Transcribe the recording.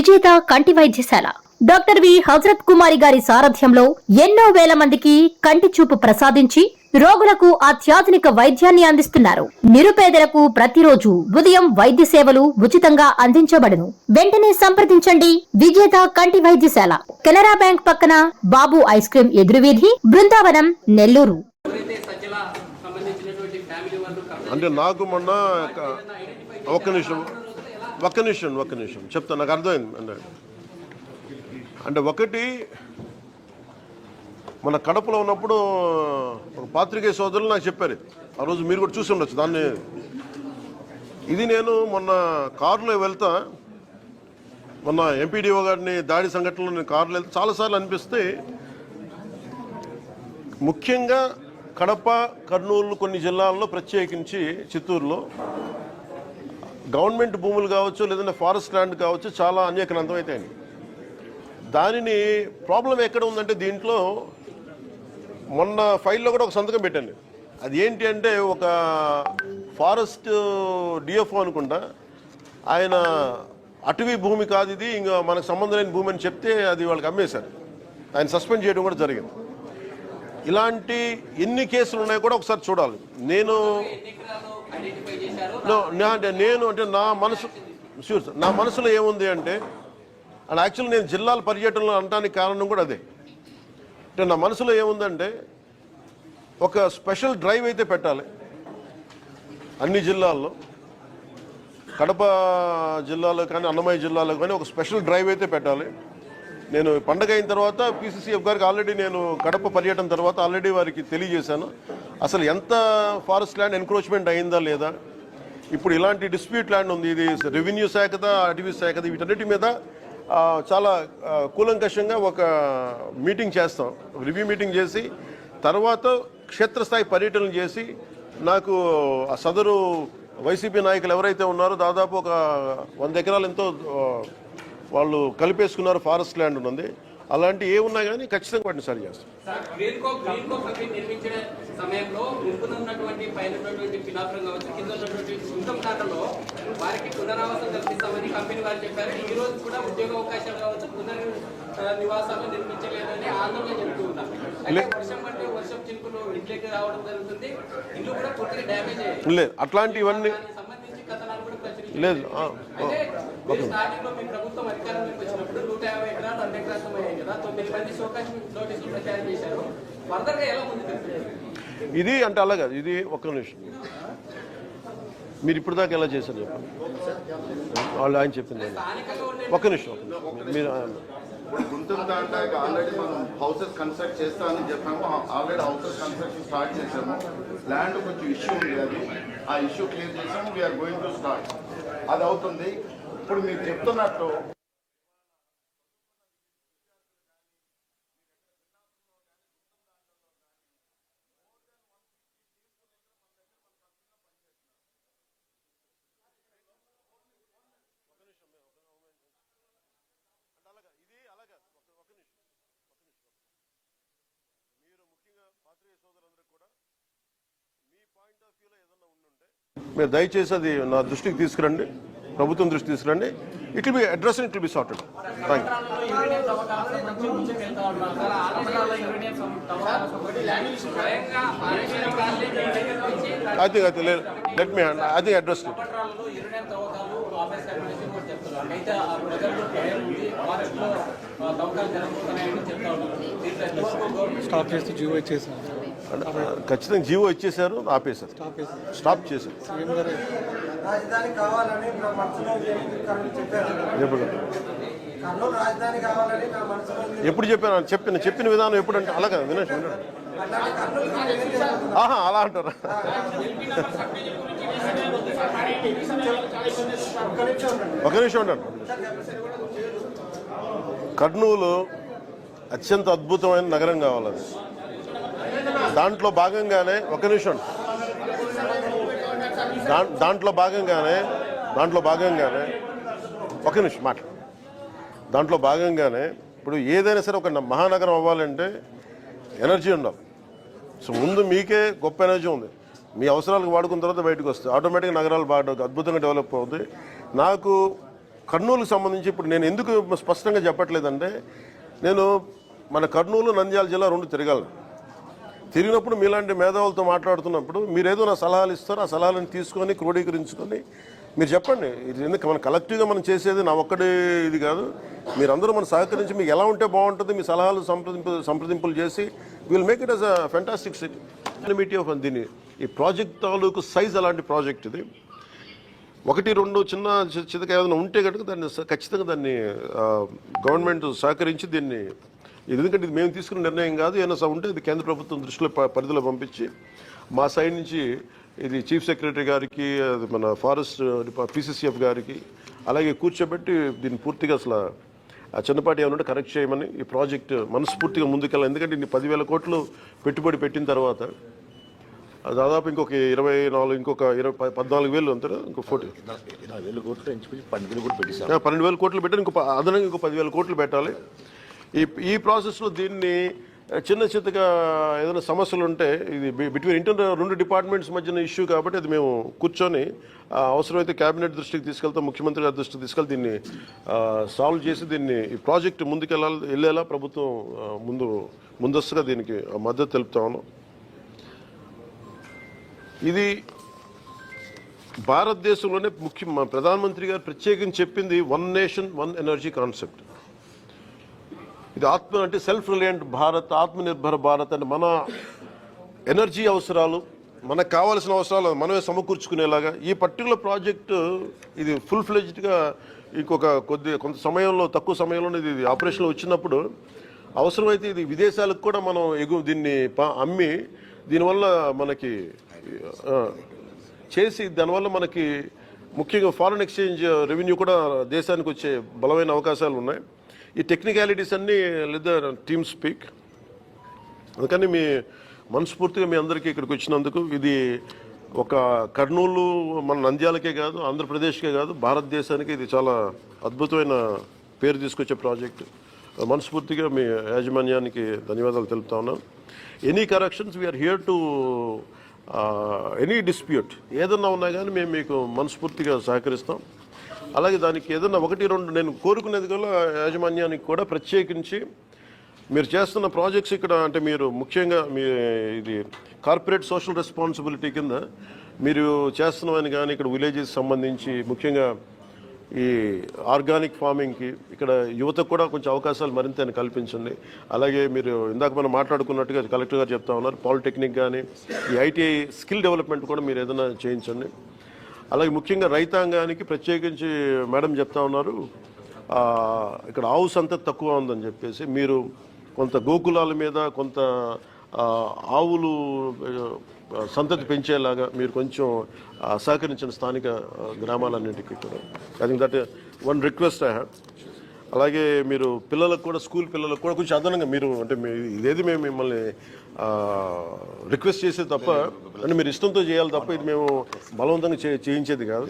విజేత కంటి వైద్యశాల డాక్టర్ వి హజరత్ కుమారి గారి సారథ్యంలో ఎన్నో వేల మందికి కంటి చూపు ప్రసాదించి రోగులకు అత్యాధునిక వైద్యాన్ని అందిస్తున్నారు. నిరుపేదలకు ప్రతిరోజు ఉదయం వైద్య సేవలు ఉచితంగా అందించబడును. వెంటనే సంప్రదించండి. విజేత కంటి వైద్యశాల, కెనరా బ్యాంక్ పక్కన, బాబు ఐస్ క్రీమ్ ఎదురువీధి, బృందావనం, నెల్లూరు. అంటే నాకు మొన్న ఒక్క నిమిషం చెప్తాను, నాకు అర్థమైంది. అంటే ఒకటి, మన కడపలో ఉన్నప్పుడు పాత్రికేయ సోదరులు నాకు చెప్పారు, ఆ రోజు మీరు కూడా చూసి ఉండొచ్చు దాన్ని. ఇది నేను మొన్న కారులో వెళ్తా, మొన్న ఎంపీడీఓ గారిని దాడి సంఘటనలో నేను కారులో వెళ్తే చాలాసార్లు అనిపిస్తే, ముఖ్యంగా కడప, కర్నూలు, కొన్ని జిల్లాల్లో, ప్రత్యేకించి చిత్తూరులో గవర్నమెంట్ భూములు కావచ్చు, లేదంటే ఫారెస్ట్ ల్యాండ్ కావచ్చు, చాలా అన్యాక్రాంతం అవుతాయి. దానిని ప్రాబ్లం ఎక్కడ ఉందంటే, దీంట్లో మొన్న ఫైల్లో కూడా ఒక సంతకం పెట్టండి. అది ఏంటి అంటే, ఒక ఫారెస్ట్ డిఎఫ్ఓ అనుకుంటా, ఆయన అటవీ భూమి కాదు ఇది, ఇంకా మనకు సంబంధం లేని భూమి అని చెప్తే అది వాళ్ళకి అమ్మేశారు. ఆయన సస్పెండ్ చేయడం కూడా జరిగింది. ఇలాంటి ఎన్ని కేసులు ఉన్నాయో కూడా ఒకసారి చూడాలి. నేను అంటే నా మనసులో ఏముంది అంటే, అండ్ యాక్చువల్లీ నేను జిల్లాల పర్యటనలో అనడానికి కారణం కూడా అదే. అంటే నా మనసులో ఏముందంటే, ఒక స్పెషల్ డ్రైవ్ అయితే పెట్టాలి అన్ని జిల్లాల్లో, కడప జిల్లాలో కానీ, అన్నమయ్య జిల్లాలో కానీ ఒక స్పెషల్ డ్రైవ్ అయితే పెట్టాలి. నేను పండగ అయిన తర్వాత పీసీసీఎఫ్ గారికి ఆల్రెడీ నేను కడప పర్యటన తర్వాత ఆల్రెడీ వారికి తెలియజేశాను, అసలు ఎంత ఫారెస్ట్ ల్యాండ్ ఎన్క్రోచ్మెంట్ అయిందా లేదా. ఇప్పుడు ఇలాంటి డిస్ప్యూట్ ల్యాండ్ ఉంది, ఇది రెవెన్యూ శాఖదా, అటవీ శాఖదా, వీటన్నిటి మీద చాలా కూలంకషంగా ఒక మీటింగ్ చేస్తాం, రివ్యూ మీటింగ్ చేసి తర్వాత క్షేత్రస్థాయి పర్యటనలు చేసి, నాకు ఆ సదరు వైసీపీ నాయకులు ఎవరైతే ఉన్నారో దాదాపు ఒక 100 ఎకరాలు ఎంతో వాళ్ళు కలిపేసుకున్నారు, ఫారెస్ట్ ల్యాండ్ ఉన్నది. అలాంటి ఏ ఉన్నా కానీ ఖచ్చితంగా వాటిని సరి చేస్తాం. లేదు అట్లాంటివన్నీ లేదు. ఇది అంటే అలాగా, ఇది ఒక్క నిమిషం, మీరు ఇప్పుడు దాకా ఎలా చేశారు చెప్పండి. వాళ్ళు ఆయన చెప్పింది ఒక్క నిమిషం మీరు గుంటూరు దాంట్లో ఆల్రెడీ మనం హౌసెస్ కన్స్ట్రక్ట్ చేస్తామని చెప్పాము. ఆల్రెడీ హౌసెస్ కన్స్ట్రక్షన్ స్టార్ట్ చేసాము. ల్యాండ్ కొంచెం ఇష్యూ ఉంది, అది ఆ ఇష్యూ క్లియర్ చేసాము. వీఆర్ గోయింగ్ టు స్టార్ట్, అది అవుతుంది. ఇప్పుడు మీరు చెప్తున్నట్టు మీరు దయచేసి అది నా దృష్టికి తీసుకురండి, ప్రభుత్వం దృష్టి తీసుకురండి. It will be address, it will be sorted. Thank you. I think let me I think address stop చేస్తూ జీవో ఇచ్చేసారు. ఖచ్చితంగా జీవో ఇచ్చేశారు, ఆపేశారు, స్టాప్ చేశారు. ఎప్పుడు చెప్పాను, చెప్పిన విధానం ఎప్పుడంటే అలాగా వినండి. ఆహా, అలా అంటారా? ఒక నిమిషం ఉండండి. కర్నూలు అత్యంత అద్భుతమైన నగరం కావాలని, దాంట్లో భాగంగానే ఒక నిమిషం దాంట్లో భాగంగానే ఒక నిమిషం మాట దాంట్లో భాగంగానే ఇప్పుడు ఏదైనా సరే ఒక మహానగరం అవ్వాలంటే ఎనర్జీ ఉండాలి. సో ముందు మీకే గొప్ప ఎనర్జీ ఉంది, మీ అవసరాలకు వాడుకున్న తర్వాత బయటకు వస్తాయి, ఆటోమేటిక్గా నగరాలు బాగా అద్భుతంగా డెవలప్ అవుతాయి. నాకు కర్నూలుకు సంబంధించి ఇప్పుడు నేను ఎందుకు స్పష్టంగా చెప్పట్లేదంటే, నేను మన కర్నూలు నంద్యాల జిల్లా రెండు తిరగాలి. తిరిగినప్పుడు మీలాంటి మేధావులతో మాట్లాడుతున్నప్పుడు మీరు ఏదో నా సలహాలు ఇస్తారు, ఆ సలహాలను తీసుకొని క్రోడీకరించుకొని మీరు చెప్పండి. ఇది ఎందుకు మన కలెక్టివ్గా మనం చేసేది నా ఒక్కడే ఇది కాదు. మీరందరూ మనం సహకరించి మీకు ఎలా ఉంటే బాగుంటుంది, మీ సలహాలు సంప్రదింపులు చేసి will make it as a fantastic city. Meitei of దీన్ని ఈ ప్రాజెక్ట్ తాలూకు సైజ్ అలాంటి ప్రాజెక్ట్ ఇది. 1-2 చిన్న చితక ఏదైనా ఉంటే కనుక దాన్ని ఖచ్చితంగా దాన్ని గవర్నమెంట్ సహకరించి దీన్ని, ఎందుకంటే ఇది మేము తీసుకున్న నిర్ణయం కాదు, ఏమైనా ఉంటే ఇది కేంద్ర ప్రభుత్వం దృష్టిలో పరిధిలో పంపించి మా సైడ్ నుంచి ఇది చీఫ్ సెక్రటరీ గారికి, అది మన ఫారెస్ట్ PCCF గారికి అలాగే కూర్చోబెట్టి దీన్ని పూర్తిగా అసలు ఆ చిన్నపాటి ఏమన్నా కరెక్ట్ చేయమని ఈ ప్రాజెక్ట్ మనస్ఫూర్తిగా ముందుకెళ్ళాలి. ఎందుకంటే ఇన్ని 10,000 కోట్లు పెట్టుబడి పెట్టిన తర్వాత దాదాపు ఇంకొక 24 ఇంకొక 14,000 అంటారా, ఇంకో 20,000 కోట్లు ఎంచుకుని 12,000 కోట్లు పెట్టేశారు. 12,000 కోట్లు పెట్టారు, ఇంకో అదనంగా ఇంకో 10,000 కోట్లు పెట్టాలి. ఈ ప్రాసెస్లో దీన్ని చిన్న చిత్తగా ఏదైనా సమస్యలు ఉంటే ఇది బిట్వీన్ ఇంటర్నల్ 2 డిపార్ట్మెంట్స్ మధ్యన ఇష్యూ కాబట్టి అది మేము కూర్చొని అవసరమైతే కేబినెట్ దృష్టికి తీసుకెళ్తాం, ముఖ్యమంత్రి గారి దృష్టికి తీసుకెళ్ళి దీన్ని సాల్వ్ చేసి దీన్ని ఈ ప్రాజెక్టు వెళ్ళేలా ప్రభుత్వం ముందస్తుగా దీనికి మద్దతు తెలుపుతాను. ఇది భారతదేశంలోనే ప్రధానమంత్రి గారు ప్రత్యేకించి చెప్పింది 1 నేషన్ 1 ఎనర్జీ కాన్సెప్ట్. ఇది అంటే సెల్ఫ్ రిలయంట్ భారత్, ఆత్మనిర్భర్ భారత్ అంటే మన ఎనర్జీ అవసరాలు, మనకు కావాల్సిన అవసరాలు మనమే సమకూర్చుకునేలాగా ఈ పర్టికులర్ ప్రాజెక్టు ఇది ఫుల్ ఫ్లెడ్జ్డ్గా కొంత సమయంలో, తక్కువ సమయంలోనే ఇది ఆపరేషన్లో వచ్చినప్పుడు అవసరమైతే ఇది విదేశాలకు కూడా మనం దీన్ని అమ్మి దీనివల్ల మనకి చేసి దానివల్ల మనకి ముఖ్యంగా ఫారెన్ ఎక్స్చేంజ్ రెవెన్యూ కూడా దేశానికి వచ్చే బలమైన అవకాశాలు ఉన్నాయి. ఈ టెక్నికాలిటీస్ అన్నీ లేదా టీమ్ స్పీక్. అందుకని మనస్ఫూర్తిగా మీ అందరికీ ఇక్కడికి వచ్చినందుకు ఇది ఒక కర్నూలు మన నంద్యాలకే కాదు, ఆంధ్రప్రదేశ్కే కాదు, భారతదేశానికి ఇది చాలా అద్భుతమైన పేరు తీసుకొచ్చే ప్రాజెక్టు. మనస్ఫూర్తిగా మీ యాజమాన్యానికి ధన్యవాదాలు తెలుపుతా ఉన్నాను. Any corrections we are here to any dispute ఏదన్నా ఉన్నా కానీ మేము మీకు మనస్ఫూర్తిగా సహకరిస్తాం. అలాగే దానికి ఏదన్నా 1-2 నేను కోరుకునేది కూడా యాజమాన్యానికి కూడా ప్రత్యేకించి మీరు చేస్తున్న ప్రాజెక్ట్స్ ఇక్కడ అంటే మీరు ముఖ్యంగా ఇది కార్పొరేట్ సోషల్ రెస్పాన్సిబిలిటీ కింద మీరు చేస్తున్నవని కానీ ఇక్కడ విలేజెస్ సంబంధించి ముఖ్యంగా ఈ ఆర్గానిక్ ఫార్మింగ్కి ఇక్కడ యువతకు కూడా కొంచెం అవకాశాలు మరింత కల్పించండి. అలాగే మీరు ఇందాక మనం మాట్లాడుకున్నట్టుగా కలెక్టర్ గారు చెప్తా ఉన్నారు, పాలిటెక్నిక్ కానీ ఈ ITI స్కిల్ డెవలప్మెంట్ కూడా మీరు ఏదైనా చేయించండి. అలాగే ముఖ్యంగా రైతాంగానికి ప్రత్యేకించి మేడం చెప్తా ఉన్నారు, ఇక్కడ ఆవు సంతతి తక్కువ ఉందని చెప్పేసి మీరు కొంత గోకులాల మీద కొంత ఆవులు సంతతి పెంచేలాగా మీరు కొంచెం సహకరించిన స్థానిక గ్రామాలన్నింటికీ కూడా. I think that 1 request I have. అలాగే మీరు పిల్లలకు కూడా, స్కూల్ పిల్లలకు కూడా కొంచెం అదనంగా మీరు అంటే ఇదేది మేము మిమ్మల్ని రిక్వెస్ట్ చేసేది తప్ప, అంటే మీరు ఇష్టంతో చేయాలి తప్ప ఇది మేము బలవంతంగా చేయించేది కాదు.